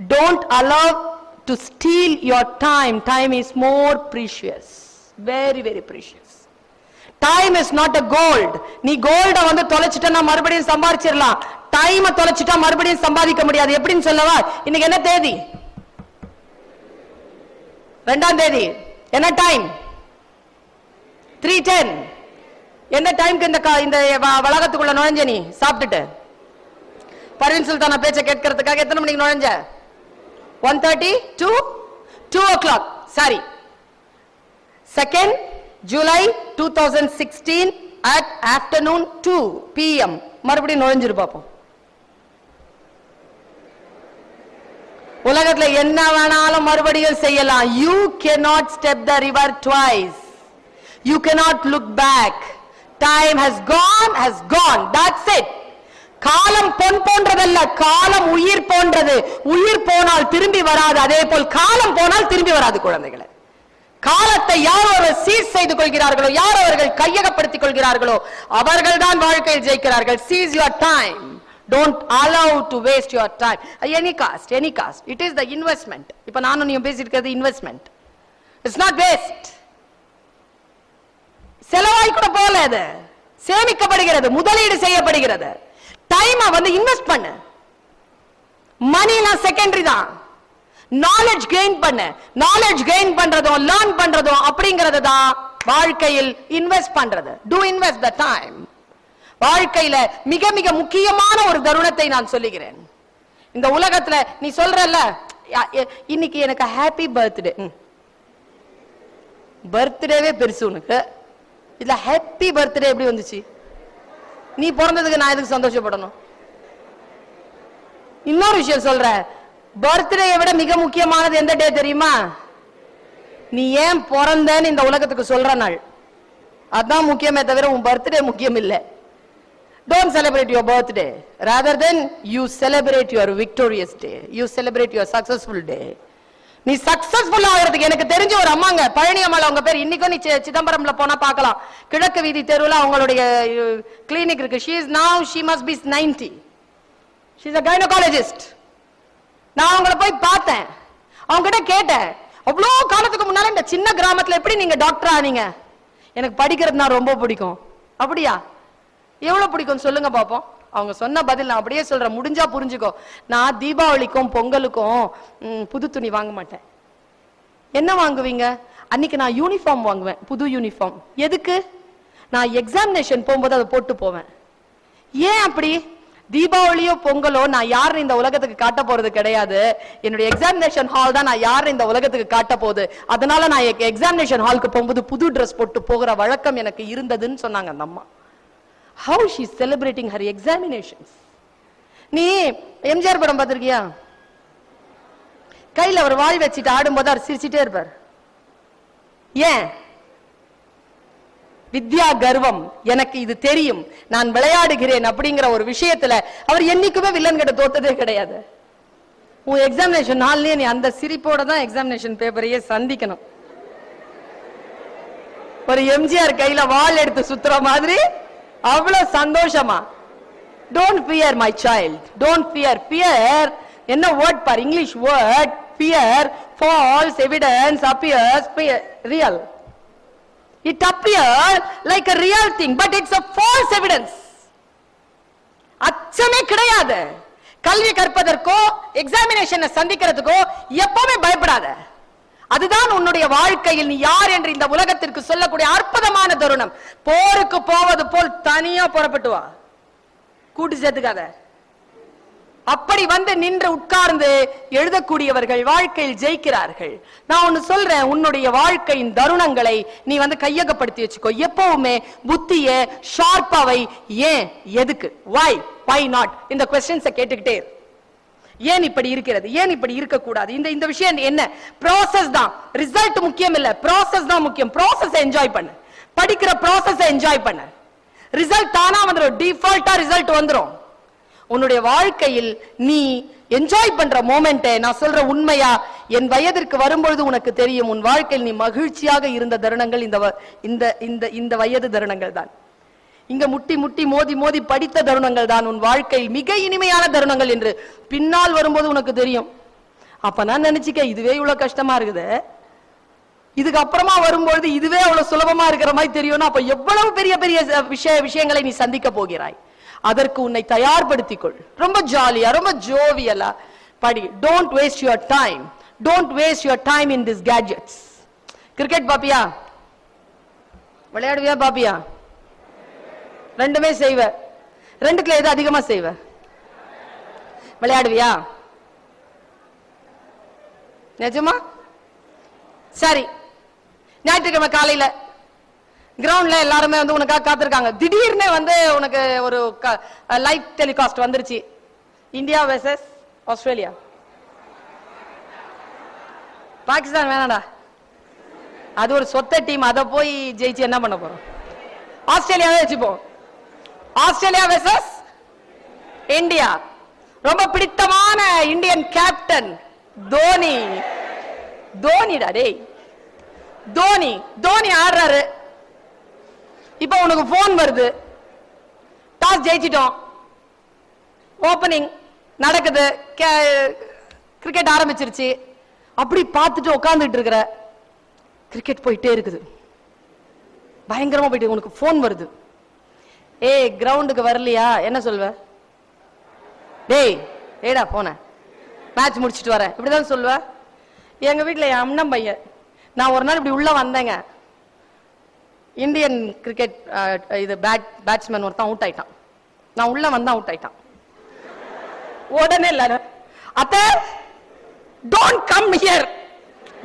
Don't allow to steal your time. Time is more precious, very very precious. Time is not a gold. நீ கோல்ட வந்து தொலைச்சிட்டா மறுபடியும் சம்பாதிச்சிடலாம். Time தொலைச்சிட்டா மறுபடியும் சம்பாதிக்க முடியாது. எப்படின்னு சொல்லவா? இன்னைக்கு என்ன தேதி? 2ஆம் தேதி. என்ன டைம்? 3:10. எந்த டைம்க்கு இந்த வளாகத்துக்குள்ள நுழைஞ்ச நீ சாப்பிட்டுட்டு? பர்வீன் சுல்தானா பேச்ச கேட்கறதுக்காக எத்தனை மணிக்கு நுழைஞ்ச? 1:30 to 2 o'clock. Sorry, 2nd July 2016 at afternoon 2 PM மறுபடியும் நுழைஞ்சிரு பாப்போம். உலகத்துல என்ன வேணாலும் மறுபடியும் செய்யலாம். You cannot step the river twice. You cannot look back. Time has gone. That's it. காலம் பொன் போன்றதல்ல, காலம் உயிர் போன்றது. உயிர் போனால் திரும்பி வராது. அதே போல் காலம் போனால் திரும்பி வராது குழந்தைகளே. காலத்தை யார் அவர்கள் சீஸ் செய்து கொள்கிறார்களோ, யார் அவர்கள் கையகப்படுத்திக் கொள்கிறார்களோ அவர்கள் தான் வாழ்க்கையில் ஜெயிக்கிறார்கள். Seize your time. Don't allow to waste your time. Any cost. It is the investment. இப்ப நானும் நீயும் பேசிட்டு investment. It's not waste. செலவாய் கூட போல, அது சேமிக்கப்படுகிறது, முதலீடு செய்யப்படுகிறது. டைமை வந்து இன்வெஸ்ட் பண்ணு. மணிலாம் செகண்டரி தான். நாலேஜ் கெயின் பண்ணு. நாலேஜ் கெயின் பண்றதும் லேர்ன் பண்றதும் அப்படிங்கிறது தான் வாழ்க்கையில் இன்வெஸ்ட் பண்றது. Do invest the time. வாழ்க்கையில மிக மிக முக்கியமான ஒரு தருணத்தை நான் சொல்லுகிறேன். இந்த உலகத்துல நீ சொல்றல்ல, இன்னைக்கு எனக்கு ஹாப்பி பர்த்டே. பர்த்டேவே பெருசு உனக்கு. இதுல ஹாப்பி பர்த்டே எப்படி வந்துச்சு? நீ பிறந்ததுக்கு நான் எதுக்கு சந்தோஷப்படணும்? இன்னொரு விஷயம் சொல்ற, பர்த்டேயை விட மிக முக்கியமானது எந்த டே தெரியுமா? நீ ஏன் பிறந்தன்னு இந்த உலகத்துக்கு சொல்ற நாள். அதான் முக்கியமே தவிர உன் பர்த்டே முக்கியம் இல்லை. Don't celebrate your birthday. Rather than you celebrate your victorious day. You celebrate your successful day. நீ சக்சஸ்ஃபுல் ஆகிறதுக்கு எனக்கு தெரிஞ்ச ஒரு அம்மாங்க, பழனி அம்மாள் அவங்க பேர். இன்னைக்கும் நீ சிதம்பரம்ல போனா பார்க்கலாம். கிழக்கு வீதி தெருவுல அவங்களுடைய கிளினிக் இருக்கு. She must be 90. She is a gynecologist. நான் அவங்கள போய் பார்த்தேன். அவங்க கிட்ட கேட்டேன், அவ்வளோ காலத்துக்கு முன்னால இந்த சின்ன கிராமத்துல எப்படி நீங்க டாக்டர் ஆனீங்க? எனக்கு படிக்கிறதுனா ரொம்ப பிடிக்கும். அப்படியா? எவ்வளவு பிடிக்கும் சொல்லுங்க பாப்போம். அவங்க சொன்ன பதில் நான் அப்படியே சொல்றேன், முடிஞ்சா புரிஞ்சுக்கோ. நான் தீபாவளிக்கும் பொங்கலுக்கும் புது துணி வாங்க மாட்டேன். என்ன வாங்குவீங்க? அன்னைக்கு நான் யூனிஃபார்ம் வாங்குவேன், புது யூனிஃபார்ம். எதுக்கு? நான் எக்ஸாமினேஷன் போகும்போது அதை போட்டு போவேன். ஏன் அப்படி? தீபாவளியோ பொங்கலோ நான் யார் இந்த உலகத்துக்கு காட்ட போறது கிடையாது. என்னுடைய எக்ஸாமினேஷன் ஹால் தான் நான் யார் இந்த உலகத்துக்கு காட்ட போகுது. அதனால நான் எக்ஸாமினேஷன் ஹாலுக்கு போகும்போது புது ட்ரெஸ் போட்டு போகிற வழக்கம் எனக்கு இருந்ததுன்னு சொன்னாங்க அந்த அம்மா. How she is celebrating her examinations. நீ எம்ஜிஆர் படம் பார்த்திருக்கியா? கையில ஒரு வாள் வச்சிட்டு ஆடும்போது அவர் சிரிச்சிட்டே இருப்பார். ஏன்? வித்யா கர்வம், எனக்கு இது தெரியும், நான் விளையாடுகிறேன் அப்படிங்கிற ஒரு விஷயத்துல அவர் என்னைக்குமே வில்லன் கிட்ட தோத்ததே கிடையாது. உன் எக்ஸாமினேஷன் நாள்லயே நீ அந்த சிரிப்போட தான் எக்ஸாமினேஷன் பேப்பரையே சந்திக்கணும். ஒரு எம்ஜிஆர் கையில வாள் எடுத்து சுத்துற மாதிரி அவ்வளவு சந்தோஷமா. Don't fear my child. Don't fear. Fear என்ன வேர்ட் பார், English word. Fear, false evidence appears real. It appears like a real thing, but it's a false evidence. அச்சமே கிடையாது. கல்வி கற்பதற்கோ எக்ஸாமினேஷனை சந்திக்கிறதுக்கோ எப்பவுமே பயப்படாத. அதுதான் உன்னுடைய வாழ்க்கையில் நீ யார் என்று இந்த உலகத்திற்கு சொல்லக்கூடிய அற்புதமான தருணம். போருக்கு போவது போல் தனியா புறப்பட்டு வா, கூட்டு சேர்த்துக்காத. அப்படி வந்து நின்று உட்கார்ந்து எழுதக்கூடியவர்கள் வாழ்க்கையில் ஜெயிக்கிறார்கள். நான் ஒன்னு சொல்றேன், உன்னுடைய வாழ்க்கையின் தருணங்களை நீ வந்து கையகப்படுத்தி வச்சுக்கோ. எப்பவுமே புத்திய ஷார்ப்பாவை. ஏன், எதுக்கு, why not இந்த क्वेश्चंस கேட்டுக்கிட்டே. ஏன் இப்படி இருக்கிறது, ஏன் இப்படி இருக்க கூடாது, இந்த விஷயம் என்ன? process தான், ரிசல்ட் முக்கியம் இல்ல, process தான் முக்கியம். process என்ஜாய் பண்ணு, படிக்கிற process என்ஜாய் பண்ணு. ரிசல்ட் தானா வந்துரும், டிஃபால்ட்டா ரிசல்ட் வந்துரும். உன்னுடைய வாழ்க்கையில் நீ என்ஜாய் பண்ற மொமெண்ட்டை நான் சொல்ற உண்மையா, என் வயதிற்கு வரும்பொழுது உனக்கு தெரியும், உன் வாழ்க்கையில் நீ மகிழ்ச்சியாக இருந்த தருணங்கள் இந்த வயது தருணங்கள் தான். இங்க முட்டி முட்டி மோதி மோதி படித்த தருணங்கள் தான் உன் வாழ்க்கையில் மிக இனிமையான தருணங்கள் என்று பின்னால் வரும்போது உனக்கு தெரியும். அப்ப நான் நினைச்சுக்க இதுவே இவ்வளவு கஷ்டமா இருக்குது, இதுக்கு அப்புறமா வரும்பொழுது இதுவே அவ்வளவு சுலபமா இருக்கிற மாதிரி தெரியும்னா அப்ப எவ்வளவு பெரிய பெரிய விஷயங்களை நீ சந்திக்க போகிறாய். அதற்கு உன்னை தயார்படுத்திக்கொள். ரொம்ப ஜாலியா, ரொம்ப ஜோவியலா படி. Don't waste your time. Don't waste your time in this gadgets. Cricket பாப்பியா? விளையாடுவியா? பாப்பியா? ரெண்டுமே செய்வ. ரெண்டுக்குள்ள எது அதிகமா செய்வ? விளையாடுவியா? நிஜமா? சரி, ஞாயிற்றுக்கிழமை காலையில கிரவுண்ட்ல எல்லாருமே வந்து உனக்காக காத்திருக்காங்க. திடீர்னு வந்து உனக்கு ஒரு லைவ் டெலிகாஸ்ட் வந்துருச்சு. India versus Australia. பாகிஸ்தான் வேணாடா, அது ஒரு சொத்த டீம், அதை போய் ஜெயிச்சு என்ன பண்ண போறோம்? ஆஸ்திரேலியாவே வச்சுப்போம். Australia versus India. ரொம்ப பிடித்தமான இந்தியன் கேப்டன் தோனி. தோனிடா டேய், தோனி. தோனி ஆடுறாரு. இப்ப உனக்கு போன் வருது, டாஸ் ஜெயிச்சிட்டோம், ஓபனிங் நடக்குது, கிரிக்கெட் ஆரம்பிச்சிருச்சு. அப்படி பார்த்துட்டு உட்கார்ந்துட்டு இருக்கிற, கிரிக்கெட் போயிட்டே இருக்குது, பயங்கரமா போயிட்டு உனக்கு போன் வருது. ஏய் கிரவுண்டுக்கு வரலையா? என்ன சொல்வ? டேய் ஏடா போன, மேட்ச் முடிச்சிட்டு வரேன், இப்படிதான் சொல்வ. எங்க வீட்டுல என் அண்ணன் பையன், நான் ஒரு நாள் இப்படி உள்ள வந்தேங்க, இந்தியன் கிரிக்கெட் இது பேட்ஸ்மேன் ஒருத்தன் அவுட் ஆயிட்டான். நான் உள்ள வந்தா அவுட் ஆயிட்டான். உடனே இல்ல, அத்த don't come here,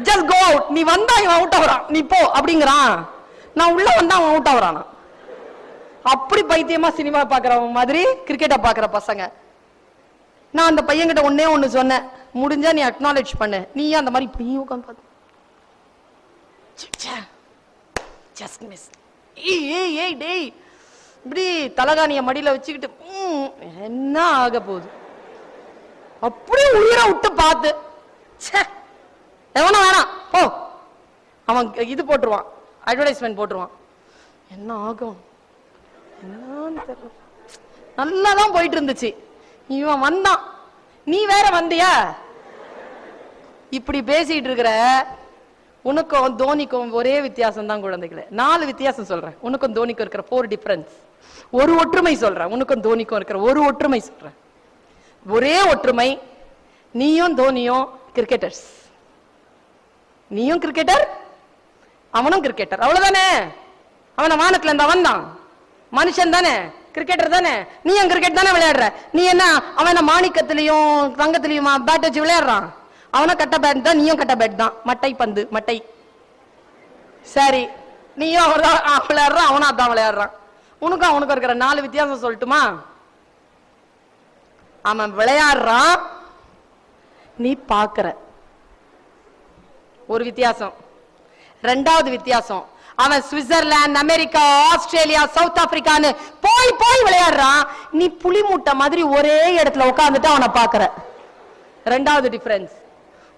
just go out. நீ வந்தா இவன் அவுட் ஆகுறான், நீ போ அப்படிங்கிறான். நான் உள்ள வந்தா அவன் அவுட் ஆகுறான். அப்படி பைத்தியமா சினிமா பாக்குறவங்க மாதிரி கிரிக்கெட்டை பாக்குற பசங்க. நான் அந்த பையன்கிட்ட ஒன்னே ஒண்ணு சொன்னேன், முடிஞ்சா நீ அக்னாலேஜ் பண்ணு. நீ அந்த மாதிரி இப்படி உட்காந்து பார்த்து ஜஸ்ட் மிஸ். ஏய் டேய், இப்படி தலகாணிய மடியில வச்சுக்கிட்டு என்ன ஆக போகுது? அப்படி உயிரை விட்டு பார்த்து எவனும் வேணாம் போ, அவன் இது போட்டுருவான், அட்வர்டைஸ்மெண்ட் போட்டுருவான். என்ன ஆகும் என்னன்னு தெரியல. நல்லாதான் போயிட்டு இருந்துச்சு, இவன் வந்தான், நீ வேற வந்தியா? இப்படி பேசிட்டு இருக்கிற உனக்கும் தோனிக்கும் ஒரே வித்தியாசம் தான் குழந்தைகளே. 4 வித்தியாசம் சொல்றேன். உனக்கும் தோனிக்கும் இருக்கிற 4 டிஃபரன்ஸ். ஒரு ஒற்றுமை சொல்றேன், உனக்கும் தோனிக்கும் இருக்கிற ஒரு ஒற்றுமை சொல்றேன். ஒரே ஒற்றுமை, நீயும் தோனியும் கிரிக்கெட்டர்ஸ். நீயும் கிரிக்கெட்டர், அவனும் கிரிக்கெட்டர், அவ்வளவுதானே. அவன வானத்துல இருந்தா வந்தான், மனுஷன் தானே, கிரிக்கெட்டர் தானே. நீ கிரிக்கெட் தானே விளையாடுற. நீ என்ன அவன மாணிக்கத்திலையும் தங்கத்திலையும் பேட் வச்சு விளையாடுறான்? அவன கட்ட பேட் தான், நீயும் கட்ட பேட் தான், மட்டை பந்து மட்டை. சரி, நீயும் அவர்தான் விளையாடுறான், அவனும் அதான் விளையாடுறான். உனக்கும் அவனுக்கும் இருக்கிற 4 வித்தியாசம் சொல்லட்டுமா? அவன் விளையாடுறான், நீ பாக்குற, ஒரு வித்தியாசம். 2வது வித்தியாசம், அவன் சுவிட்சர்லாந்து, அமெரிக்கா, ஆஸ்திரேலியா, சவுத் ஆப்பிரிக்கான்னு போய் போய் விளையாடுறான், நீ புலி மூட்டை மாதிரி ஒரே இடத்துல உட்கார்ந்துட்டு அவனை பாக்குற. 2வது டிஃபரன்ஸ்.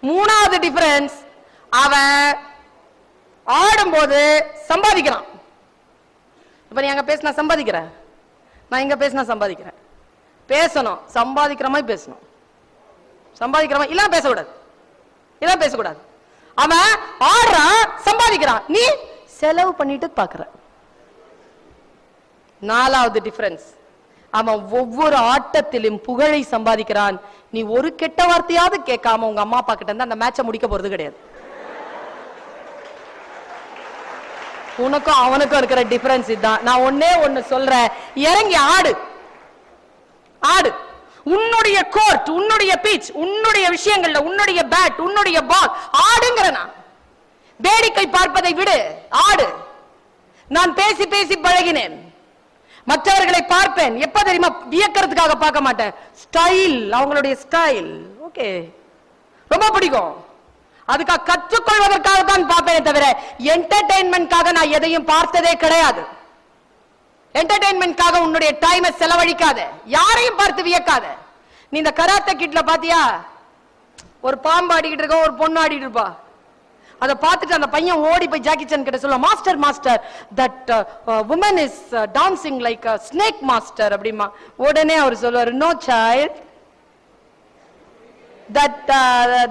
3வது டிஃபரன்ஸ், அவன் ஆடும்போது சம்பாதிக்கிறான். இப்ப நீ அங்க பேசினா சம்பாதிக்கிற, நான் இங்க பேசினா சம்பாதிக்கிறேன். பேசணும், சம்பாதிக்கிற மாதிரி பேசணும், சம்பாதிக்கிற மாதிரி இல்ல பேசக்கூடாது, இல்ல பேசக்கூடாது. அவன் ஆடுறான், சம்பாதிக்கிறான், நீ செலவு பண்ணிட்டு பாக்குற. 4வது டிஃபரன்ஸ், அவன் ஒவ்வொரு ஆட்டத்திலும் புகழை சம்பாதிக்கிறான். நீ ஒரு கெட்ட வார்த்தையாவது கேட்காம உங்க அம்மா அப்பா கிட்ட இருந்து அந்த மேட்சை முடிக்க போறது கிடையாது. உனக்கும் அவனுக்கும் இருக்கிற டிஃபரன்ஸ் இதுதான். நான் ஒன்னே ஒன்னு சொல்றேன், இறங்கி ஆடு, ஆடு. உன்னுடைய கோர்ட், உன்னுடைய பீச், உன்னுடைய விஷயங்கள்ல உன்னுடைய பேட், உன்னுடைய பால், ஆடுங்கிறனா. வேடிக்கை பார்ப்பதை விடு, ஆடு. நான் பேசி பேசி பழகினேன், மற்றவர்களை பார்ப்பேன். எப்ப தெரியுமா? வியக்கிறதுக்காக பார்க்க மாட்டேன், ஸ்டைல், அவங்களுடைய ஸ்டைல் ஓகே ரொம்ப பிடிக்கும், அதுக்காக கற்றுக்கொள்வதற்காக தான் பார்ப்பேனே தவிர என்டர்டெயின்மெண்ட்காக நான் எதையும் பார்த்ததே கிடையாது. என்டர்டெயின்மெண்ட்காக உன்னுடைய டைமை செலவழிக்காத, யாரையும் பார்த்து வியக்காத. நீ இந்த கராத்தே கிட்ல பாத்தியா, ஒரு பாம்பு ஆடிக்கிட்டு இருக்க, ஒரு பொண்ணு ஆடிட்டு இருப்பா. அதை பார்த்துட்டு அந்த பையன் ஓடி போய் ஜாக்கி சான் கிட்ட சொல்ல, master master that woman is dancing like a snake master அப்படிமா. உடனே அவர் சொல்லுவாரு, no child, that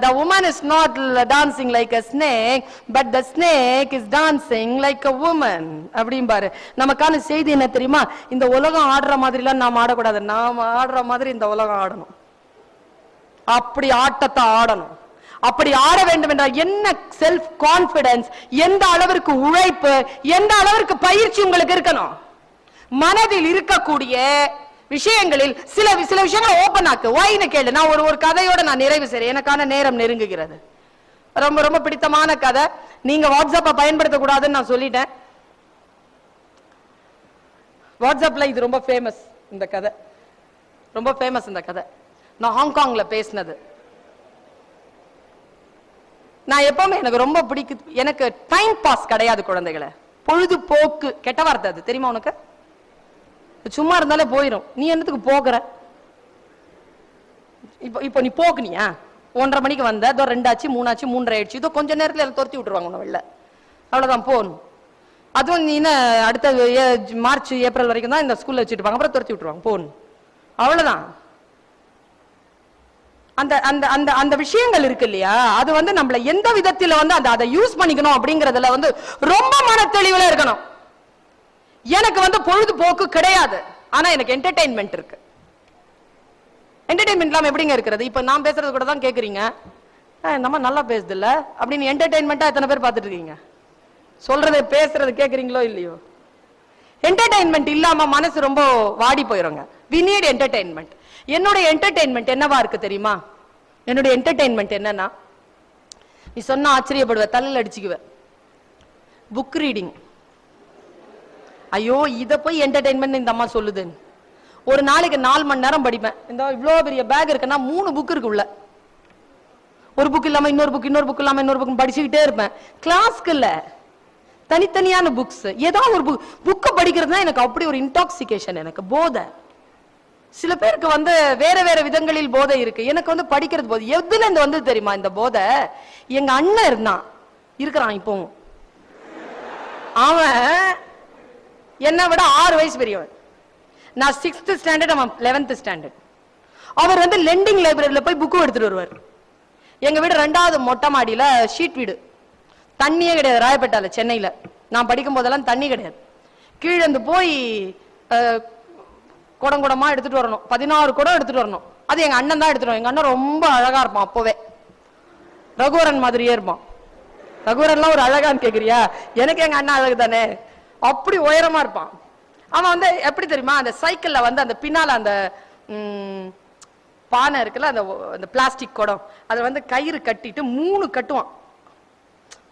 the woman is not dancing like a snake, but the snake is dancing like a woman. அப்படிம்பாரு. நமக்கான செய்தி என்ன தெரியுமா? இந்த உலகம் ஆடுற மாதிரிலாம் நாம் ஆடக்கூடாது. நாம் ஆடுற மாதிரி இந்த உலகம் ஆடணும். அப்படி ஆட்டத்தை ஆடணும். அப்படி ஆட வேண்டும் என்றால் என்ன செல்ஃப் கான்பிடன்ஸ், எந்த அளவிற்கு உழைப்பு, எந்த அளவிற்கு பயிற்சி உங்களுக்கு இருக்கணும். மனதில் இருக்கக்கூடிய விஷயங்களில் சில விஷயங்களை ஓபன் ஆக்கு. வாயின்னு கேளு. நான் ஒரு கதையோட நான் நிறைவு செய்றேன். எனக்கான நேரம் நெருங்குகிறது. ரொம்ப ரொம்ப பிடித்தமான கதை. நீங்க வாட்ஸ்அப்பை பயன்படுத்த கூடாதுன்னு நான் சொல்லிட்டேன். வாட்ஸ்அப்ல இது ரொம்ப ஃபேமஸ். இந்த கதை ரொம்ப ஃபேமஸ். இந்த கதை நான் ஹாங்காங்ல பேசினது. நான் எப்பவுமே எனக்கு ரொம்ப பிடிக்குது. எனக்கு டைம் பாஸ் கிடையாது குழந்தைகளை. பொழுதுபோக்கு கெட்ட வார்த்தை அது, தெரியுமா உனக்கு? சும்மா இருந்தாலே போயிடும். நீ என்னத்துக்கு போகிற? இப்போ நீ போக்குனியா? 1:30 மணிக்கு வந்த, இதோ 2 ஆச்சு, 3 ஆச்சு, 3:30 ஆயிடுச்சு, இதோ கொஞ்ச நேரத்துல துரத்தி விட்டுருவாங்க உன்னை வெளில. அவ்வளவுதான், போகணும். அதுவும் நீ அடுத்த மார்ச் ஏப்ரல் வரைக்கும் தான் இந்த ஸ்கூல்ல வச்சுட்டு அப்புறம் துரத்தி விட்டுருவாங்க, போகணும். அவ்வளவுதான். அந்த அந்த அந்த அந்த விஷயங்கள் இருக்கு இல்லையா, அது வந்து நம்மள எந்த விதத்துல வந்து அதை யூஸ் பண்ணிக்கணும் அப்படிங்கறதுல வந்து ரொம்ப மன தெளிவுல இருக்கணும். எனக்கு வந்து பொழுதுபோக்கு கிடையாது, ஆனா எனக்கு என்டர்டெயின்மெண்ட் இருக்கு. என்டர்டெயின்மெண்ட் இல்லாம எப்படிங்க இருக்கிறது? இப்ப நான் பேசுறது கூட தான் கேக்குறீங்க, நம்ம நல்லா பேசுது இல்ல அப்படின்னு என்டர்டெயின்மெண்டா எத்தனை பேர் பார்த்துட்டு இருக்கீங்க? சொல்றதை பேசுறது கேக்குறீங்களோ இல்லையோ? என்டர்டெயின்மெண்ட் இல்லாம மனசு ரொம்ப வாடி போயிருங்க. we need entertainment. என்னுடைய என்டர்டெயின்மெண்ட் என்னவா இருக்கு தெரியுமா? என்னுடைய என்டர்டெயின்மெண்ட் என்னன்னா, நீ சொன்னா ஆச்சரியப்படுவ, தலையில அடிச்சுக்குவ, புக் ரீடிங். ஐயோ இத போய் என்டர்டெயின்மெண்ட் இந்த அம்மா சொல்லுது. ஒரு நாளைக்கு 4 மணி நேரம் படிப்பேன். இந்த இவ்வளவு பெரிய பேக் இருக்குன்னா 3 புக் இருக்கு உள்ள. ஒரு புக் இல்லாம இன்னொரு புக், இன்னொரு புக் இல்லாம இன்னொரு புக் படிச்சுக்கிட்டே இருப்பேன். கிளாஸ்க்கு இல்ல, தனித்தனியான புக்ஸ். ஏதாவது ஒரு புக்கை படிக்கிறது தான் எனக்கு அப்படி ஒரு இன்டாக்சிகேஷன், எனக்கு போதை. சில பேருக்கு வந்து வேற வேற விதங்களில் போதை இருக்கு. எனக்கு வந்து படிக்கிறது போதை. எதுல இருந்து வந்து தெரியுமா இந்த போதை? எங்க அண்ணன் இருந்தான், இருக்கிறான் இப்பவும். அவன் என்னை விட 6 வயசு பெரியவன். நான் 6th ஸ்டாண்டர்ட், அவன் 11th ஸ்டாண்டர்ட். அவர் வந்து லெண்டிங் லைப்ரரியில போய் புக்கு எடுத்துட்டு வருவார். எங்க வீடு 2வது மொட்டை மாடியில ஷீட் வீடு. தண்ணியே கிடையாது ராயப்பேட்டால, சென்னையில. நான் படிக்கும் போதெல்லாம் தண்ணி கிடையாது. கீழே இருந்து போய் குடம் குடமா எடுத்துட்டு வரணும். 16 குடம் எடுத்துட்டு வரணும். அது எங்க அண்ணன் தான் எடுத்துட்டு. எங்க அண்ணன் ரொம்ப அழகா இருப்பான். அப்பவே ரகுவரன் மாதிரியே இருப்பான். ரகுவரன்லாம் ஒரு அழகான்னு கேக்குறியா? எனக்கு எங்க அண்ணன் அழகு தானே. அப்படி உயரமா இருப்பான். அவன் வந்து எப்படி தெரியுமா, அந்த சைக்கிள்ல வந்து அந்த பின்னால அந்த பானை இருக்குல்ல, அந்த பிளாஸ்டிக் குடம், அதை வந்து கயிறு கட்டிட்டு 3 கட்டுவான்.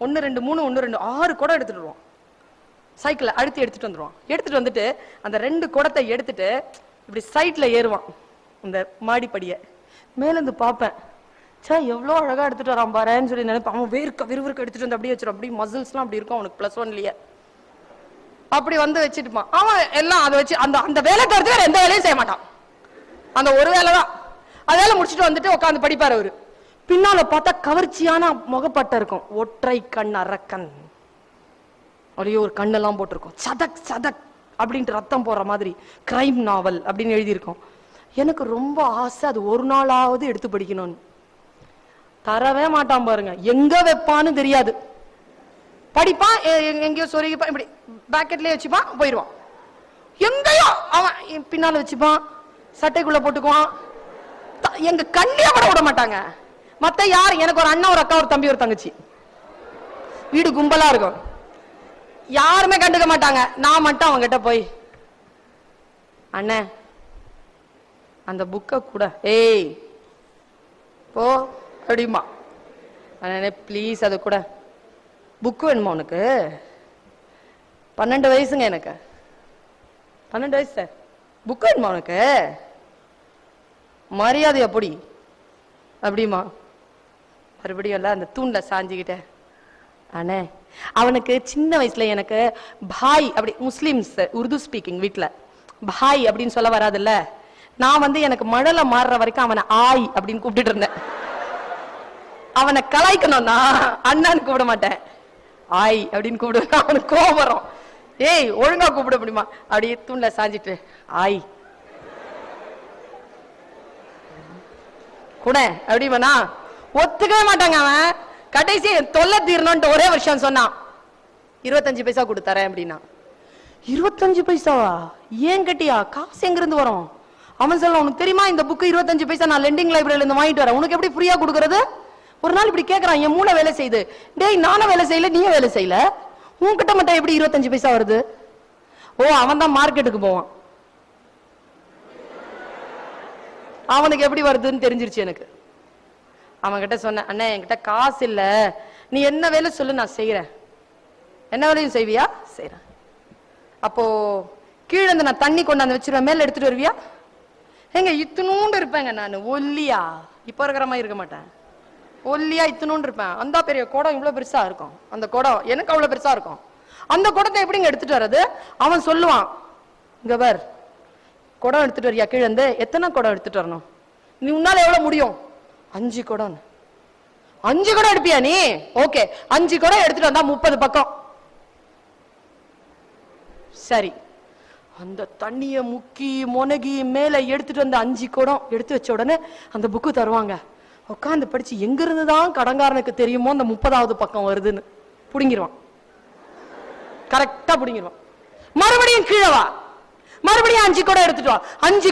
1 2 3 1 2 6 குடம் எடுத்துட்டு வருவான். சைக்கிளை அழுத்தி எடுத்துட்டு வந்துருவான். எடுத்துட்டு வந்துட்டு அந்த 2 குடத்தை எடுத்துட்டு இப்படி சைட்ல ஏறுவான், இந்த மாடிப்படிய. மேலேருந்து பார்ப்பேன், சே எவ்வளோ அழகா எடுத்துட்டு வரான் பாருன்னு சொல்லி நினைப்பேன். அவன் விறுவிறுக்க எடுத்துட்டு வந்து அப்படியே வச்சிருவான். அப்படி மசில்ஸ்லாம் அப்படி இருக்கும் அவனுக்கு, +1லயே அப்படி வந்து வச்சுட்டுப்பான். அவன் எல்லாம் அதை வச்சு அந்த அந்த வேலை தவிர்த்து வேற எந்த வேலையும் செய்ய மாட்டான். அந்த ஒரு வேலை தான். அதனால முடிச்சுட்டு வந்துட்டு உட்காந்து படிப்பாரு அவரு. பின்னால பார்த்தா கவர்ச்சியான முகப்பட்ட இருக்கும், ஒற்றை கண் அரக்கன். அப்படியே ஒரு கண்ணெல்லாம் போட்டிருக்கும், சதக் சதக் அப்படின்ட்டு ரத்தம் போற மாதிரி, கிரைம் நாவல் அப்படின்னு எழுதியிருக்கோம். எனக்கு ரொம்ப ஆசை அது ஒரு நாளாவது எடுத்து படிக்கணும்னு. தரவே மாட்டான் பாருங்க, எங்க வைப்பான்னு தெரியாது. படிப்பான், எங்கேயோ சொருகிப்பான், இப்படி பாக்கெட்லயே வச்சுப்பான், போயிடுவான். எங்கேயோ அவன் பின்னால வச்சுப்பான், சட்டைக்குள்ள போட்டுக்குவான். எங்க கண்ணியா கூட விட மாட்டாங்க. மத்த யார், எனக்கு ஒரு அண்ணன், ஒரு அக்கா, ஒரு தம்பி, ஒரு தங்கச்சி, வீடு கும்பலா இருக்கும், யாருமே கண்டுக்க மாட்டாங்க. நான் மட்டும் அவங்க கிட்ட போய், அண்ணே அந்த புக்க கூட, ஏய் போ அப்படிமா. அண்ணே ப்ளீஸ் அது கூட. புக்கு வேணுமா உனக்கு? 12 வயசுங்க எனக்கு, 12 வயசு சார். புக்கு வேணுமா உனக்கு? மரியாதை அப்படி அப்படிமா. மறுபடியும் எல்லாம் அந்த தூண்ல சாஞ்சிக்கிட்டேன். அண்ணே அவனுக்கு சின்ன வயசுல எனக்கு பாய், அப்படி முஸ்லிம்ஸ் உருது ஸ்பீக்கிங் வீட்டுல பாய் அப்படின்னு சொல்ல வராதுல்ல. நான் வந்து எனக்கு மழலை மாறுற வரைக்கும் அவனை ஆய் அப்படின்னு கூப்பிட்டு இருந்தேன். அவனை கலாய்க்கணும்னா அண்ணான்னு கூப்பிட மாட்டேன், ஆய் அப்படின்னு கூப்பிடுவேன். அவனுக்கு கோபம் வரும், ஏய் ஒழுங்கா கூப்பிட முடியுமா? அப்படியே தூண்ல சாஞ்சிட்டு ஆய். கூட அப்படின்னா ஒத்துக்கவே மாட்டாங்க. அவன் கடைசி தொல்லை தீரணும்ட்டு ஒரே வருஷம் சொன்னான், 25 பைசா கொடுத்தாரேன் அப்படின்னா. 25 பைசாவா? ஏன் கட்டியா? காசு எங்க இருந்து வரும்? அவன் சொல்ல, உனக்கு தெரியுமா இந்த புக்கு 25 பைசா நான் லெண்டிங் லைப்ரரியில இருந்து வாங்கிட்டு வரேன், உனக்கு எப்படி ஃப்ரீயா கொடுக்கறது? ஒரு நாள் இப்படி கேட்கறான், என் மூளை வேலை செய்யுது. டேய், நானும் வேலை செய்யல, நீயும் வேலை செய்யல, உன்கிட்ட மட்டும் எப்படி 25 பைசா வருது? ஓ, அவன் தான் மார்க்கெட்டுக்கு போவான், அவனுக்கு எப்படி வருதுன்னு தெரிஞ்சிருச்சு எனக்கு. அவன் கிட்ட சொன்னேன், அண்ணே என்கிட்ட காசு இல்ல, நீ என்ன வேலை சொல்லு நான் செய்யறேன். என்ன வேலையும் செய்வியா? செய்யறேன். அப்போ கீழே இருந்து நான் தண்ணி கொண்டாந்து வச்சிருவேன், மேல எடுத்துட்டு வருவியா? எங்க இத்தினூண்டு இருப்பேங்க நான், ஒல்லியா, இப்ப இருக்கிற மாதிரி இருக்க மாட்டேன், ஒல்லியா இத்தினூண்டு இருப்பேன். அந்த பெரிய குடம் இவ்வளவு பெருசா இருக்கும், அந்த குடம் எனக்கு அவ்வளவு பெருசா இருக்கும். அந்த குடத்தை எப்படிங்க எடுத்துட்டு வர்றது? அவன் சொல்லுவான், இங்க பார், குடம் எடுத்துட்டு வரியா கீழே இருந்து? எத்தனை குடம் எடுத்துட்டு வரணும்? நீ உன்னால எவ்வளவு முடியும்? 5 குடம். 5 குடம் எடுப்பியா நீ? ஓகே, 5 குடம் எடுத்துட்டு வந்தா 30 பக்கம். சரி, அந்த தண்ணிய முக்கி மொனகி மேல எடுத்துட்டு வந்த 5 குடம் எடுத்து வச்ச உடனே அந்த புக்கு தருவாங்க. உட்காந்து படிச்சு எங்க இருந்துதான் கடங்காரனுக்கு தெரியுமோ அந்த 30வது பக்கம் வருதுன்னு புடிங்கிருவான். கரெக்டா புடிங்கிருவான். மறுபடியும் கீழவா, மறுபடியும் 5 குடம் எடுத்துட்டு வா. 5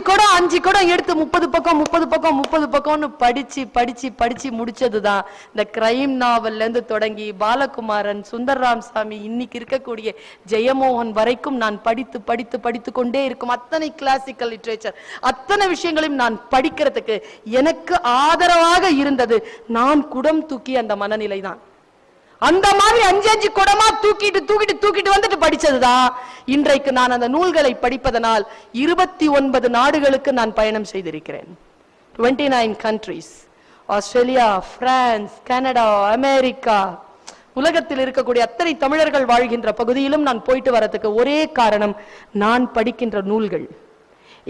குடம் எடுத்து 30 பக்கம் 30 பக்கம் 30 பக்கம்னு படிச்சு படிச்சு படிச்சு முடிச்சதுதான் இந்த கிரைம் நாவல்ல இருந்து தொடங்கி பாலகுமாரன், சுந்தர் ராமசாமி, இன்னைக்கு இருக்கக்கூடிய ஜெயமோகன் வரைக்கும் நான் படித்து படித்து படித்து கொண்டே இருக்கும் அத்தனை கிளாசிக்கல் லிட்ரேச்சர், அத்தனை விஷயங்களையும் நான் படிக்கிறதுக்கு எனக்கு ஆதரவாக இருந்தது நான் குடம் தூக்கி அந்த மனநிலை தான். அந்த மாதிரி 5 குடமா தூக்கிட்டு தூக்கிட்டு தூக்கிட்டு வந்துட்டு படிச்சதுதான் இன்றைக்கு நான் அந்த நூல்களை படிப்பதனால் 29 நாடுகளுக்கு நான் பயணம் செய்திருக்கிறேன். 29 countries, Australia, France, Canada, America, உலகத்தில் இருக்கக்கூடிய அத்தனை தமிழர்கள் வாழ்கின்ற பகுதியிலும் நான் போயிட்டு வரதுக்கு ஒரே காரணம், நான் படிக்கின்ற நூல்கள்.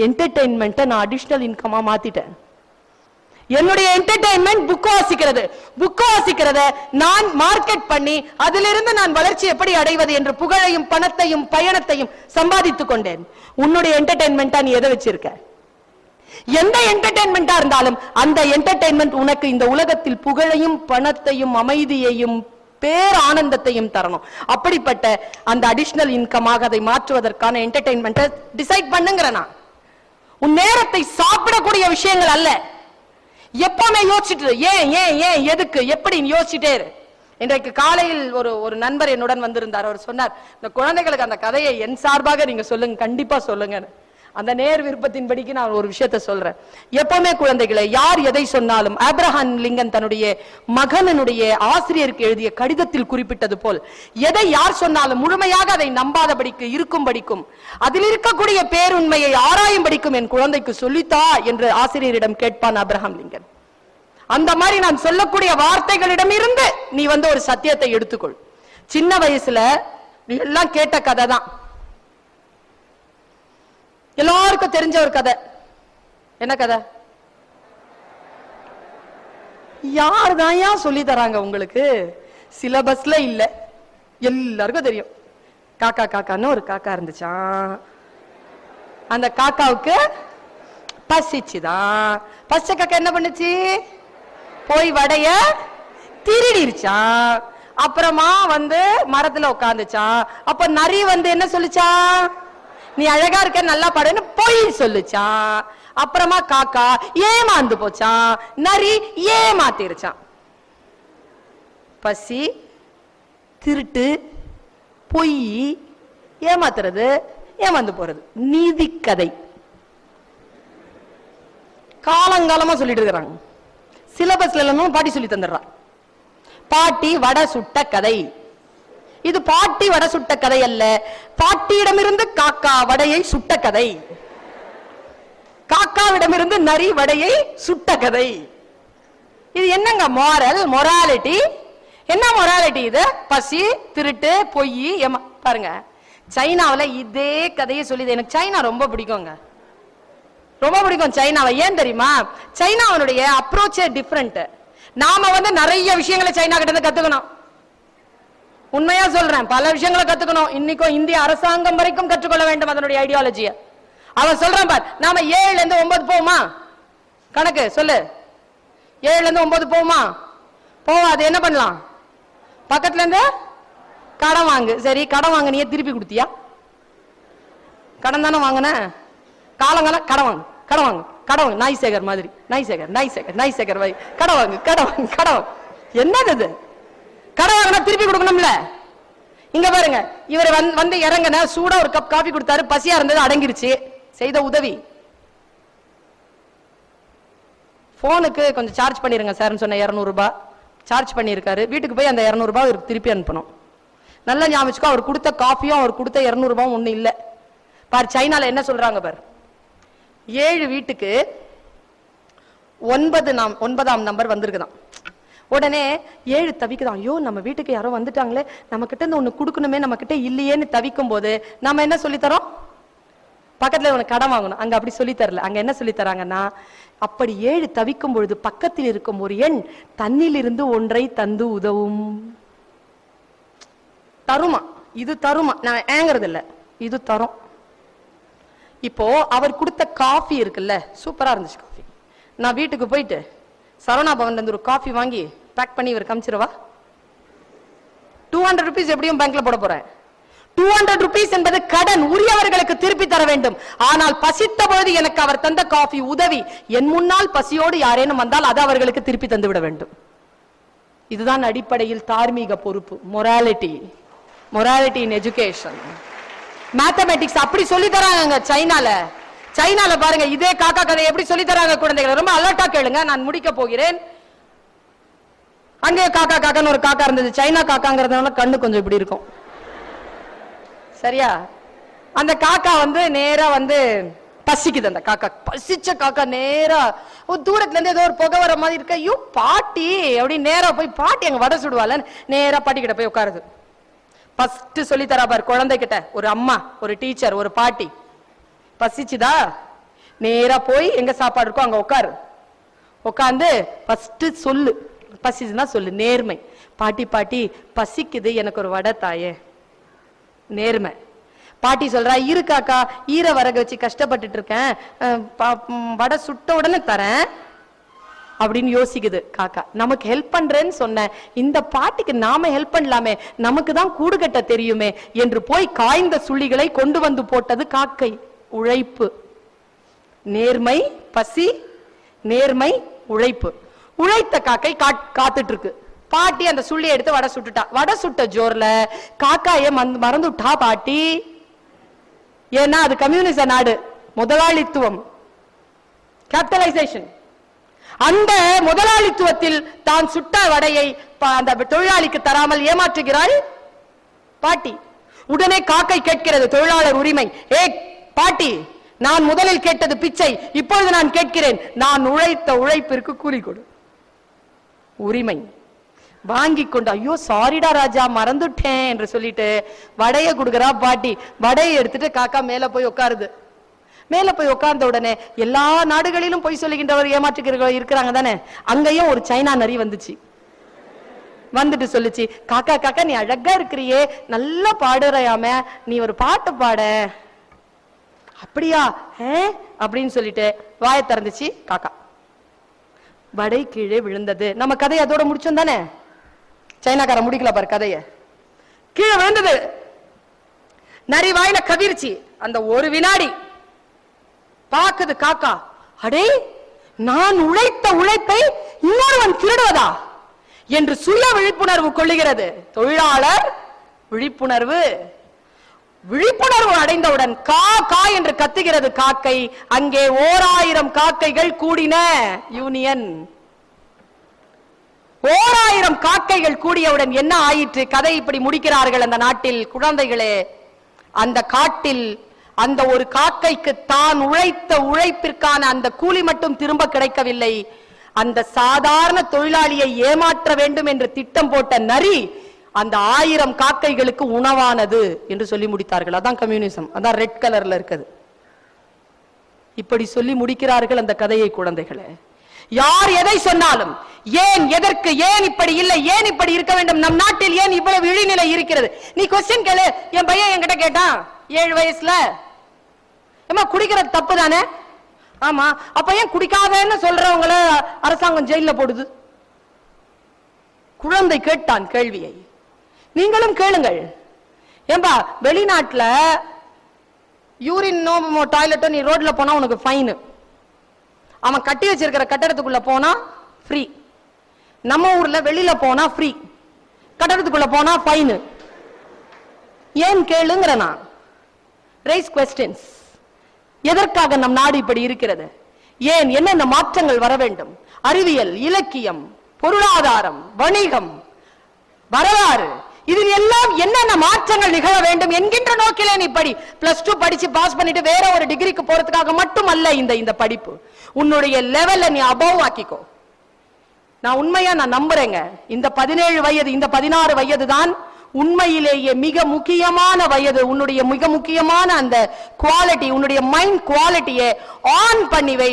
என்டர்டெயின்மெண்ட்டை நான் அடிஷனல் இன்கமா மாத்திட்டேன். என்னுடைய என்டர்டெயின்மெண்ட் புக் வாசிக்கிறது. புக் வாசிக்கிறத நான் மார்க்கெட் பண்ணி அதிலிருந்து நான் வளர்ச்சி எப்படி அடைவது என்று புகழையும் பணத்தையும் பயணத்தையும் சம்பாதித்துக் கொண்டேன். உன்னுடைய என்டர்டெயின்மெண்டா நீ எதை வச்சிருக்க? எந்த என்டர்டெயின்மெண்டா இருந்தாலும் அந்த என்டர்டெயின்மெண்ட் உனக்கு இந்த உலகத்தில் புகழையும் பணத்தையும் அமைதியையும் பேர் ஆனந்தத்தையும் தரணும். அப்படிப்பட்ட அந்த அடிஷனல் இன்கமாக அதை மாற்றுவதற்கான என்டர்டெயின்மெண்ட்டை டிசைட் பண்ணுங்கிறனா. உன் நேரத்தை சாப்பிடக்கூடிய விஷயங்கள் அல்ல. எப்பவுமே யோசிச்சுட்டு ஏன் ஏன் ஏன் எதுக்கு எப்படி யோசிச்சுட்டே இரு. இன்றைக்கு காலையில் ஒரு நண்பர் என்னுடன் வந்திருந்தார். அவர் சொன்னார், இந்த குழந்தைகளுக்கு அந்த கதையை என் சார்பாக நீங்க சொல்லுங்க, கண்டிப்பா சொல்லுங்க. அந்த நேர் விருப்பத்தின்படிக்கு நான் ஒரு விஷயத்தை சொல்றேன். எப்பவுமே குழந்தைகளை யார் எதை சொன்னாலும், ஆப்ரஹாம் லிங்கன் தன்னுடைய மகனுடைய ஆசிரியருக்கு எழுதிய கடிதத்தில் குறிப்பிட்டது போல், எதை யார் சொன்னாலும் முழுமையாக அதை நம்பாதபடிக்கு இருக்கும்படிக்கும் அதில் இருக்கக்கூடிய பேருண்மையை ஆராயும்படிக்கும் என் குழந்தைக்கு சொல்லித்தா என்று ஆசிரியரிடம் கேட்பான் ஆப்ரஹாம் லிங்கன். அந்த மாதிரி நான் சொல்லக்கூடிய வார்த்தைகளிடம் இருந்து நீ ஒரு சத்தியத்தை எடுத்துக்கொள். சின்ன வயசுல நீ எல்லாம் கேட்ட கதை தான், எல்லாருக்கும் தெரிஞ்ச ஒரு கதை. என்ன கதை? யார் தான் சொல்லி தராங்க உங்களுக்கு? சிலபஸ்ல இல்ல, எல்லாருக்கும் தெரியும். காக்கா காக்கான்னு ஒரு காக்கா இருந்துச்சான். அந்த காக்காவுக்கு பசிச்சுதான். பச்சை காக்கா என்ன பண்ணுச்சு? போய் வடைய திருடிருச்சான். அப்புறமா மரத்துல உட்காந்துச்சான். அப்ப நரி என்ன சொல்லுச்சான்? நீ அழகா இருக்க, நல்லா பாடுன்னு பொய் சொல்லுச்சான். அப்புறமா காக்கா ஏமாந்து போச்சான், நரி ஏமாத்திருச்சான். பசி, திருட்டு, பொய், ஏமாத்துறது, ஏமாந்து போறது நீதி கதை. காலங்காலமா சொல்லிட்டு இருக்கிறாங்க. சிலபஸ்ல எல்லாம் பாட்டி சொல்லி தந்துடுறான். பாட்டி வடை சுட்ட கதை. இது பாட்டி வடை சுட்ட கதை அல்ல, பாட்டியிடமிருந்து காக்கா வடையை சுட்ட கதை, காக்காவிடமிருந்து நரி வடையை சுட்ட கதை. இது என்னங்க மோரல், மொராலிட்டி? என்ன மொராலிட்டி இது? பசி, திருட்டு, பொய், பாருங்க. சைனாவில் இதே கதையை சொல்லிது. எனக்கு சைனா ரொம்ப பிடிக்குங்க, ரொம்ப பிடிக்கும் சைனாவை. ஏன் தெரியுமா? சைனாவுடைய அப்ரோச்சே டிஃபரெண்ட். நாம நிறைய விஷயங்களை சைனா கிட்ட இருந்து கத்துக்கணும். உண்மையா சொல்றேன், பல விஷயங்களை கத்துக்கணும். இன்னைக்கும் இந்திய அரசாங்கம் வரைக்கும் கற்றுக்கொள்ள வேண்டும் அதனுடைய ஐடியாலஜிய. அவன் சொல்றான் பார், நாம 7 ல இருந்து 9 போமா? கணக்கு சொல்லு. 7ல இருந்து 9 போகுமா? போவாது. என்ன பண்ணலாம்? பக்கத்துல இருந்து கடன் வாங்கு. சரி, கடன் வாங்க, நீ திருப்பி கொடுத்தியா? கடன் தானே வாங்கின. காலங்காலம் கடன் வாங்கு, கடன் வாங்கு, கடன் வாங்கு. நாய் சேகர் மாதிரி, நாய் சேகர் மாதிரி கடன் வாங்கு, கடன் வாங்கு, கடன் வாங்கு. என்னது? கடன் வாங்கினா திருப்பி கொடுக்கணும்ல. இங்க பாருங்க, இவர் வந்து இறங்கின, சூடா ஒரு கப் காபி கொடுத்தாரு, பசியா இருந்தது, அடங்கிருச்சு. செய்த உதவி. போனுக்கு கொஞ்சம் சார்ஜ் பண்ணிருங்க சார் சொன்ன 200 ரூபாய் சார்ஜ் பண்ணிருக்காரு. வீட்டுக்கு போய் அந்த 200 ரூபாய் அவருக்கு திருப்பி அனுப்பணும். நல்லா ஞாபகம், அவர் கொடுத்த காஃபியும் அவர் கொடுத்த 200 ரூபாயும் ஒண்ணு இல்ல. பார், சைனால என்ன சொல்றாங்க பார், 7 வீட்டுக்கு 9ஆம் நம்பர் வந்திருக்குதான். உடனே 7 தவிக்குதான். ஐயோ, நம்ம வீட்டுக்கு யாரோ வந்துட்டாங்களே, நம்ம கிட்ட இருந்து ஒண்ணு கொடுக்கணுமே, நம்ம கிட்ட இல்லையேன்னு தவிக்கும் போது நம்ம என்ன சொல்லி தரோம்? பக்கத்துல உனக்கு கடன் வாங்கணும். அங்க அப்படி சொல்லி தரல. அங்க என்ன சொல்லி தராங்கன்னா, அப்படி 7 தவிக்கும் பொழுது பக்கத்தில் இருக்கும் ஒரு எண் தன்னிலிருந்து ஒன்றை தந்து உதவும். தருமா? இது தருமா? நான் ஏங்குறது இல்ல, இது தரும். இப்போ அவர் கொடுத்த காஃபி இருக்குல்ல, சூப்பரா இருந்துச்சு காஃபி. நான் வீட்டுக்கு போயிட்டு சரவணா பவன்ல இருந்து ஒரு காஃபி வாங்கி பேக் பண்ணி இவர் காமிச்சிருவா? 200 rupees எப்படியும் பேங்க்ல போட போறேன். 200 rupees என்பது கடன், உரியவர்களுக்கு திருப்பி தர வேண்டும். ஆனால் பசித்த பொழுது எனக்கு அவர் தந்த காஃபி உதவி. என் முன்னால் பசியோடு யாரேனும் வந்தால் அது அவர்களுக்கு திருப்பி தந்து விட வேண்டும். இதுதான் அடிப்படையில் தார்மீக பொறுப்பு. Morality in education. மேத்தமேட்டிக்ஸ் அப்படி சொல்லி தராங்க சைனால பாருங்க. இதே காக்கா கதை எப்படி சொல்லி தராங்க குழந்தைகள். ரொம்ப அலர்ட்டா கேளுங்க, நான் முடிக்க போகிறேன். அங்கே காக்கான்னு ஒரு காக்கா இருந்தது. சைனா காக்காங்கிறதுனால கண்ணு கொஞ்சம் இப்படி இருக்கும், சரியா? அந்த காக்கா வந்து நேரா வந்து பசிக்குது. அந்த காக்கா, பசிச்ச காக்கா நேரா தூரத்துல இருந்து ஏதோ ஒரு புகை வர மாதிரி இருக்க. ஐயோ பாட்டி, அப்படி நேரா போய், பாட்டி அங்க வடை சுடுவாள், நேரா பாட்டி கிட்ட போய் உட்காருது. ஃபர்ஸ்ட் சொல்லி தரா பாரு குழந்தை கிட்ட, ஒரு அம்மா, ஒரு டீச்சர், ஒரு பாட்டி. பசிச்சுதா, நேரா போய் எங்க சாப்பாடு இருக்கோ அங்க உட்காந்து ஃபர்ஸ்ட் சொல்லு, பசிச்சுன்னா சொல்லு. நேர்மை. பாட்டி பசிக்குது, எனக்கு ஒரு வடை தாயே. நேர்மை. பாட்டி சொல்றா, இரு காக்கா, ஈர வரக வச்சு கஷ்டப்பட்டுட்டு இருக்கேன், வடை சுட்ட உடனே தரேன் அப்படின்னு யோசிக்குது காக்கா. நமக்கு ஹெல்ப் பண்றேன்னு சொன்ன இந்த பாட்டிக்கு நாம ஹெல்ப் பண்ணலாமே, நமக்கு தான் கூடு கட்ட தெரியுமே என்று போய் காய்ந்த சுள்ளிகளை கொண்டு வந்து போட்டது காக்கை. உழைப்பு, நேர்மை, பசி, நேர்மை, உழைப்பு. உழைத்த காக்கை காத்துட்டு இருக்கு. பாட்டி அந்த சுள்ளி எடுத்து வடை சுட்டுட்டா. வடை சுட்ட ஜோர்ல காக்காய மறந்துட்டா பாட்டி. ஏன்னா அது கம்யூனிச நாடு, முதலாளித்துவம், கேபிட்டலைசேஷன். அந்த முதலாளித்துவத்தில் தான் சுட்ட வடையை அந்த தொழிலாளிக்கு தராமல் ஏமாற்றுகிறாள் பாட்டி. உடனே காக்கை கேட்கிறது, தொழிலாளர் உரிமை. ஏ பாட்டி, நான் முதலில் கேட்டது பிச்சை, இப்பொழுது நான் கேட்கிறேன், நான் உழைத்த உழைப்பிற்கு கூலி கொடு. உரிமை. வாங்கி கொண்டு, ஐயோ சாரிடா ராஜா மறந்துட்டேன் என்று சொல்லிட்டு வடைய கொடுக்கிறா பாட்டி. வடையை எடுத்துட்டு காக்கா மேல போய் உட்காருது. மேல போய் உட்கார்ந்த உடனே எல்லா நாடுகளிலும் போய் சொல்லுகின்றவர் ஏமாற்றுகிறவர்கள் இருக்கிறாங்க தானே, அங்கேயும் ஒரு சைனா நரி வந்துட்டு சொல்லுச்சு, காக்கா நீ அழகா இருக்கிறியே, நல்லா பாடுறையாம, நீ ஒரு பாட்டு பாட. அப்படியா அப்படின்னு சொல்லிட்டு வாயை திறந்துச்சு காக்கா. வடை கீழே விழுந்தது. நம்ம கதையை அதோட முடிச்சோம் தானே. சைனாக்கார முடிக்கல பாரு கதைய. கீழே விழுந்தது. நரி வாயில கவிர்ச்சி. அந்த ஒரு வினாடி பாக்குது காக்கா, அடே நான் உழைத்த உழைப்பை இன்னொருவன் திருடுவதா என்று சுய விழிப்புணர்வு கொள்ளுகிறது. தொழிலாளர் விழிப்புணர்வு அடைந்தவுடன் கா என்று கத்துகிறது காக்கை. அங்கே 1000 காக்கைகள் கூடின யூனியன். 1000 காக்கைகள் கூடியவுடன் என்ன ஆயிற்று? கதை இப்படி முடிக்கிறார்கள் அந்த நாட்டில். குழந்தைகளே, அந்த காட்டில் அந்த ஒரு காக்கைக்கு தான் உழைத்த உழைப்பிற்கான அந்த கூலி மட்டும் திரும்ப கிடைக்கவில்லை. அந்த சாதாரண தொழிலாளியை ஏமாற்ற வேண்டும் என்று திட்டம் போட்ட நரி அந்த 1000 காக்கைகளுக்கு உணவானது என்று சொல்லி முடித்தார்கள். அதான் கம்யூனிசம். அதான் ரெட் கலர்ல இருக்குது. இப்படி சொல்லி முடிக்கிறார்கள் அந்த கதையை குழந்தைகளே. யார் எதை சொன்னாலும், ஏன், எதற்கு, ஏன் இப்படி இல்லை, ஏன் இப்படி இருக்க வேண்டும், நம் நாட்டில் ஏன் இவ்வளவு இழிநிலை இருக்கிறது, நீ கொஸ்டின் கேளு. என் பையன் என்கிட்ட கேட்டான் 7 வயசுல, ஏமா குடிக்கிறது தப்பு தானே? ஆமா, அப்ப ஏன் குடிக்காதன்னு சொல்றவங்கள அரசாங்கம் ஜெயில போடுது? குழந்தை கேட்டான் கேள்வியை, நீங்களும் கேளுங்கள். ஏன்பா வெளிநாட்டுல யூரின் டாய்லெட் நீ ரோட்ல போனா உனக்கு ஃபைன், அவன் கட்டி வச்சிருக்கிற கட்டடத்துக்குள்ள போனா ஃப்ரீ. நம்ம ஊர்ல வெளியில போனா ஃப்ரீ, கட்டடத்துக்குள்ள போனா ஃபைன். ஏன் கேளுங்கிற நான். Rice questions. எதற்காக நம் நாடு இப்படி இருக்கிறது? ஏன் என்னென்ன மாற்றங்கள் வர வேண்டும்? அறிவியல், இலக்கியம், பொருளாதாரம், வணிகம், வரலாறு, இதில் எல்லாம் என்னென்ன மாற்றங்கள் நிகழ வேண்டும் என்கின்ற நோக்கிலே நீ படி. +2 படிச்சு பாஸ் பண்ணிட்டு வேற ஒரு டிகிரிக்கு போறதுக்காக மட்டும் அல்ல இந்த படிப்பு. உன்னுடைய லெவல்ல நீ அபவ் ஆக்கிக்கோ. நான் உண்மையா நான் நம்புறேங்க, இந்த 17 வயது இந்த 16 வயது தான் உண்மையிலேயே மிக முக்கியமான வயது. உன்னுடைய மிக முக்கியமான அந்த குவாலிட்டி, உன்னுடைய மைண்ட் குவாலிட்டியை ஆன் பண்ணிவை.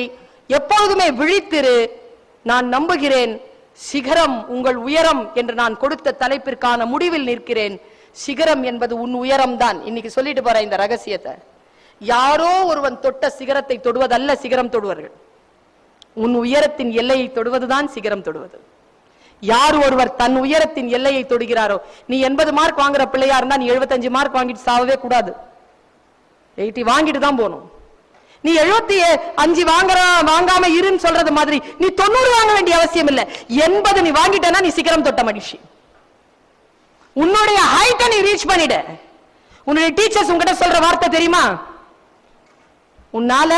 எப்பொழுதுமே விழித்திரு. நான் நம்புகிறேன் சிகரம் உங்கள் உயரம் என்று நான் கொடுத்த தலைப்பிற்கான முடிவில் நிற்கிறேன். சிகரம் என்பது உன் உயரம் தான். இன்னைக்கு சொல்லிட்டு போற இந்த ரகசியத்தை, யாரோ ஒருவன் தொட்ட சிகரத்தை தொடுவதல்ல சிகரம் தொடுவார்கள். உன் உயரத்தின் எல்லையை தொடுவதுதான் சிகரம் தொடுவது. யார் ஒருவர் தன் உயரத்தின் எல்லையை தொடுகிறாரோ, நீ 80 மார்க் வாங்குற பிள்ளையா இருந்தா நீ 75 மார்க் வாங்கிட்டு சாவவே கூடாது. 80 வாங்கிட்டு தான் போகணும். நீ 75 வாங்காம இருன்னு சொல்றது மாதிரி நீ 90 வாங்க வேண்டிய அவசியம் இல்ல. 80 நீ வாங்கிட்டேன்னா நீ சிகரம் தொட்ட மனுஷி. உன்னுடைய ஹைட்டை நீ ரீச் பண்ணிட. உன்னுடைய டீச்சர்ஸ் உங்ககிட்ட சொல்ற வார்த்தை தெரியுமா? உன்னால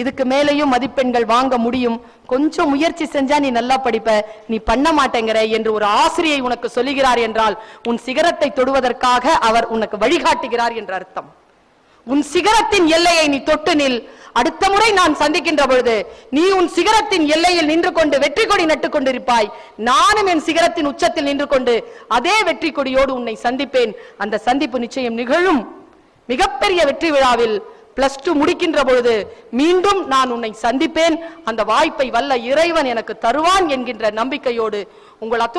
இதுக்கு மேலேயும் மதிப்பெண்கள் வாங்க முடியும், கொஞ்சம் முயற்சி செஞ்சா நீ நல்லா படிப்ப, நீ பண்ண மாட்டேங்கிற என்று ஒரு ஆசிரியை உனக்கு சொல்லுகிறார் என்றால் உன் சிகரத்தை தொடுவதற்காக அவர் உனக்கு வழிகாட்டுகிறார் என்ற அர்த்தம். உன் சிகரத்தின் எல்லையை நீ தொட்டு நில். அடுத்த முறை நான் சந்திக்கின்ற பொழுது நீ உன் சிகரத்தின் எல்லையில் நின்று கொண்டு வெற்றி கொடி நட்டுக் கொண்டிருப்பாய். நானும் என் சிகரத்தின் உச்சத்தில் நின்று கொண்டு அதே வெற்றி கொடியோடு உன்னை சந்திப்பேன். அந்த சந்திப்பு நிச்சயம் நிகழும். மிகப்பெரிய வெற்றி விழாவில் +2 முடிக்கின்ற பொழுது மீண்டும் நான் உன்னை சந்திப்பேன். அந்த வாய்ப்பை வல்ல இறைவன் எனக்கு தருவான் என்கின்ற நம்பிக்கையோடு உங்கள் அத்துணை